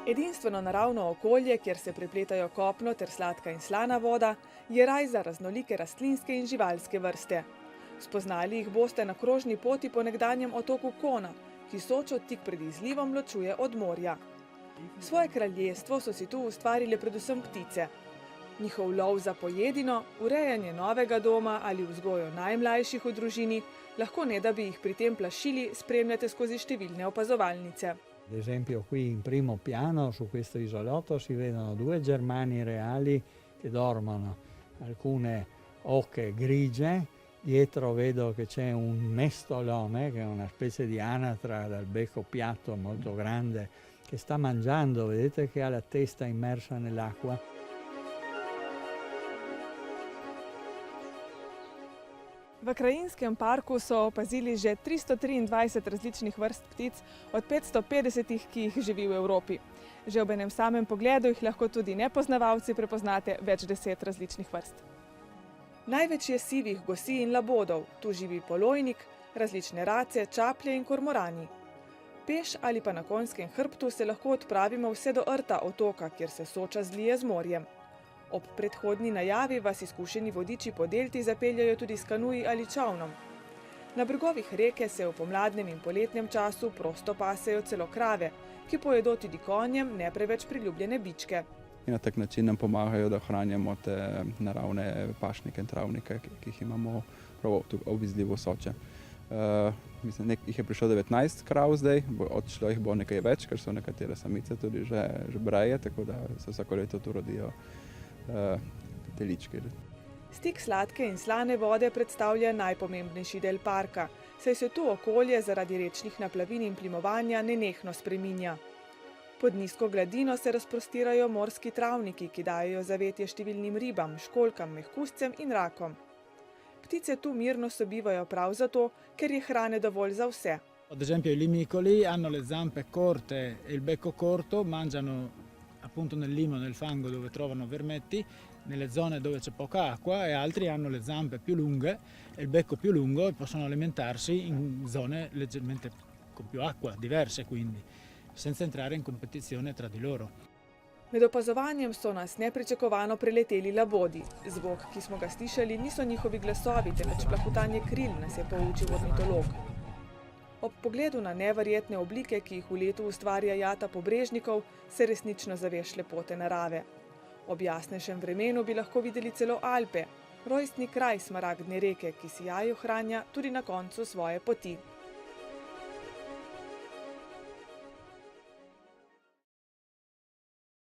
Edinstveno naravno okolje, kjer se prepletajo kopno ter sladka in slana voda, je raj za raznolike rastlinske in živalske vrste. Spoznali jih boste na krožni poti po nekdanjem otoku Kona, ki Sočo tik pred izlivom ločuje od morja. Svoje kraljestvo so si tu ustvarile predvsem ptice. Njihov lov za pojedino, urejanje novega doma ali vzgojo najmlajših v družini, lahko ne da bi jih pri tem plašili, spremljate skozi številne opazovalnice. Ad esempio qui in primo piano su questo isolotto si vedono due germani reali che dormono, alcune oche grigie, dietro vedo che c'è un mestolome che è una specie di anatra dal becco piatto molto grande che sta mangiando, vedete che ha la testa immersa nell'acqua. V krajinskem parku so opazili že 323 različnih vrst ptic od 550, ki jih živi v Evropi. Že ob enem samem pogledu jih lahko tudi nepoznavalci prepoznate več 10 različnih vrst. Največ je sivih gosi in labodov, tu živi polojnik, različne race, čaplje in kormorani. Peš ali pa na konjskem hrbtu se lahko odpravimo vse do rta otoka, kjer se Soča zlije z morjem. Ob predhodni najavi vas izkušeni vodiči po delti zapeljajo tudi s kanuji ali čavnom. Na bregovih reke se v pomladnem in poletnem času prosto pasejo celo krave, ki pojedo tudi konjem ne preveč priljubljene bičke. In na tak način nam pomagajo, da ohranjamo te naravne pašnike in travnike, ki jih imamo prav ob izlivu Soče. Mislim, jih je prišlo 19 krav zdaj, odšlo jih bo nekaj več, ker so nekatere samice tudi že breje, tako da se vsako leto tu rodijo teličke. Stik sladke in slane vode predstavlja najpomembnejši del parka, saj se tu okolje zaradi rečnih naplavin in plimovanja nenehno spreminja. Pod nizko gladino se razprostirajo morski travniki, ki dajejo zavetje številnim ribam, školjkam, mehkuscem in rakom. Ptice tu mirno sobivajo prav zato, ker je hrane dovolj za vse. Ad esempio i limicoli hanno le zampe corte e il becco corto, mangiano appunto nel limo, nel fango dove trovano vermetti, nelle zone dove c'è poca acqua, e altri hanno le zampe più lunghe e il becco più lungo e possono alimentarsi in zone leggermente con più acqua, diverse quindi, senza entrare in competizione tra di loro. Med opazovanjem so nas nepričakovano preleteli labodi. Zvok, ki smo ga slišali, niso njihovi glasovi, temveč plahutanje kril, nas je poučil ornitolog. Ob pogledu na neverjetne oblike, ki jih v letu ustvarja jata pobrežnikov, se resnično zaveš lepote narave. Ob jasnejšem vremenu bi lahko videli celo Alpe, rojstni kraj smaragdne reke, ki sijaj ohranja tudi na koncu svoje poti.